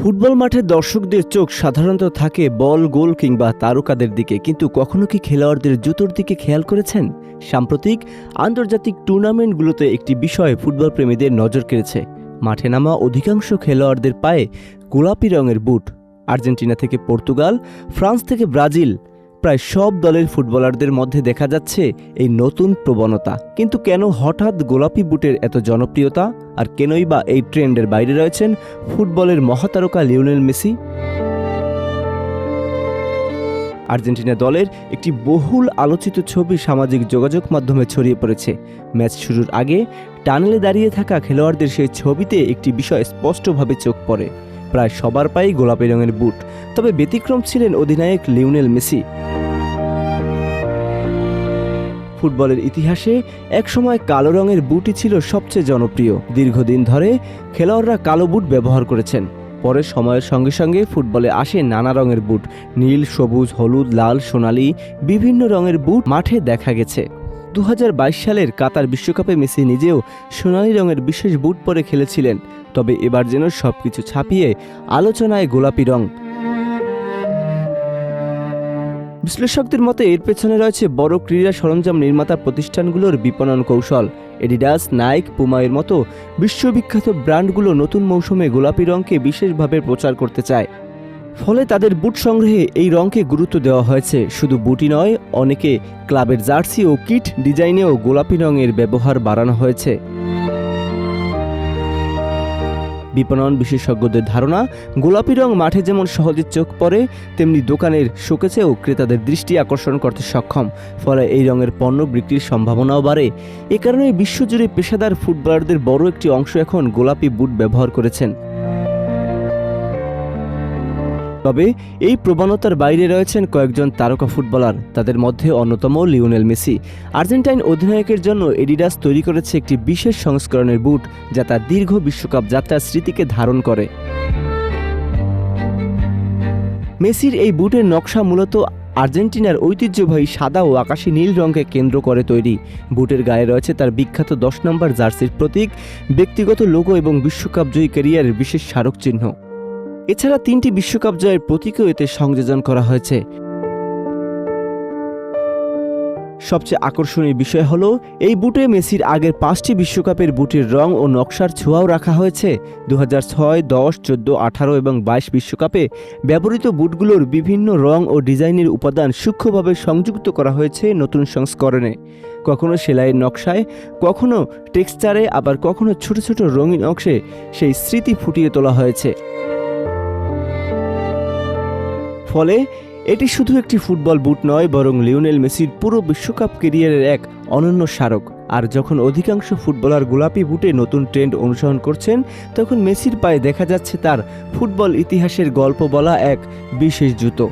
Football মাঠে দর্শকদের চোখ সাধারণত থাকে বল, গোল কিংবা তারকাদের দিকে, কিন্তু কখনো কি খেলোয়াড়দের জুতোর দিকে খেয়াল করেছেন? সাম্প্রতিক আন্তর্জাতিক টুর্নামেন্টগুলোতে একটি বিষয় ফুটবল প্রেমীদের নজর কেড়েছে। মাঠে নামা অধিকাংশ খেলোয়াড়দের পায়ে গোলাপি রঙের বুট। আর্জেন্টিনা থেকে পর্তুগাল, ফ্রান্স থেকে ব্রাজিল, প্রায় সব দলের ফুটবলারদের মধ্যে দেখা যাচ্ছে এই নতুন প্রবণতা। কিন্তু কেন হঠাৎ গোলাপি বুটের এত জনপ্রিয়তা, আর কেনই বা এই ট্রেন্ডের বাইরে রয়েছেন ফুটবলের মহাতারকা লিওনেল মেসি? আর্জেন্টিনা দলের একটি বহুল আলোচিত ছবি সামাজিক যোগাযোগ মাধ্যমে ছড়িয়ে পড়েছে। ম্যাচ শুরুর আগে টানেলে দাঁড়িয়ে থাকা খেলোয়াড়দের সেই ছবিতে একটি বিষয় স্পষ্টভাবে চোখ পড়ে, প্রায় সবার পায়েই গোলাপি রঙের বুট। তবে ব্যতিক্রম ছিলেন অধিনায়ক লিওনেল মেসি। ফুটবলের ইতিহাসে একসময় কালো রঙের বুটই ছিল সবচেয়ে জনপ্রিয়। দীর্ঘদিন ধরে খেলোয়াড়রা কালো বুট ব্যবহার করেছেন। পরে সময়ের সঙ্গে সঙ্গে ফুটবলে আসে নানা রঙের বুট। নীল, সবুজ, হলুদ, লাল, সোনালি বিভিন্ন রঙের বুট মাঠে দেখা গেছে। 2022 সালের কাতার বিশ্বকাপে মেসি নিজেও সোনালি রঙের বিশেষ বুট পরে খেলেছিলেন। তবে এবার যেন সবকিছু ছাপিয়ে আলোচনায় গোলাপি রং। বিশ্লেষকদের মতে এর পেছনে রয়েছে বড় ক্রীড়া সরঞ্জাম নির্মাতা প্রতিষ্ঠানগুলোর বিপণন কৌশল। এডিডাস, নাইক, পুমা এর মতো বিশ্ববিখ্যাত ব্র্যান্ডগুলো নতুন মৌসুমে গোলাপি রঙকে বিশেষভাবে প্রচার করতে চায়। ফলে তাদের বুট সংগ্রহে এই রঙকে গুরুত্ব দেওয়া হয়েছে। শুধু বুটই নয়, অনেকে ক্লাবের জার্সি ও কিট ডিজাইনেও গোলাপি রঙের ব্যবহার বাড়ানো হয়েছে। বিপণন বিশেষজ্ঞদের ধারণা, গোলাপি রং মাঠে যেমন সহজে চোখ পড়ে, তেমনি দোকানের শোকেসেও ক্রেতাদের দৃষ্টি আকর্ষণ করতে সক্ষম। ফলে এই রঙের পণ্য বিক্রির সম্ভাবনাও বাড়ে। এ কারণে বিশ্বজুড়ে পেশাদার ফুটবলারদের বড় একটি অংশ এখন গোলাপি বুট ব্যবহার করেছেন। তবে এই প্রবণতার বাইরে রয়েছেন কয়েকজন তারকা ফুটবলার। তাদের মধ্যে অন্যতম লিওনেল মেসি। আর্জেন্টাইন অধিনায়কের জন্য এডিডাস তৈরি করেছে একটি বিশেষ সংস্করণের বুট, যা তার দীর্ঘ বিশ্বকাপ যাত্রার স্মৃতিকে ধারণ করে। মেসির এই বুটের নকশা মূলত আর্জেন্টিনার ঐতিহ্যবাহী সাদা ও আকাশী নীল রঙকে কেন্দ্র করে তৈরি। বুটের গায়ে রয়েছে তার বিখ্যাত 10 নম্বর জার্সির প্রতীক, ব্যক্তিগত লোগো এবং বিশ্বকাপ জয়ী ক্যারিয়ারের বিশেষ স্মারক চিহ্ন। এছাড়া 3টি বিশ্বকাপ জয়ের প্রতীকও এতে সংযোজন করা হয়েছে। সবচেয়ে আকর্ষণীয় বিষয় হলো, এই বুটে মেসির আগের 5টি বিশ্বকাপের বুটের রং ও নকশার ছোঁয়াও রাখা হয়েছে। 2006, 10, 14, 18 এবং 22 বিশ্বকাপে ব্যবহৃত বুটগুলোর বিভিন্ন রং ও ডিজাইনের উপাদান সূক্ষ্মভাবে সংযুক্ত করা হয়েছে নতুন সংস্করণে। কখনো সেলাইয়ের নকশায়, কখনো টেক্সচারে, আবার কখনো ছোট ছোট রঙিন অংশে সেই স্মৃতি ফুটিয়ে তোলা হয়েছে। ফলে এটি শুধু একটি ফুটবল বুট নয়, বরং লিওনেল মেসির পুরো বিশ্বকাপ ক্যারিয়ারের এক অনন্য স্মারক। আর যখন অধিকাংশ ফুটবলার গোলাপি বুটে নতুন ট্রেন্ড অনুসরণ করছেন, তখন মেসির পায়ে দেখা যাচ্ছে তার ফুটবল ইতিহাসের গল্প বলা এক বিশেষ জুতো।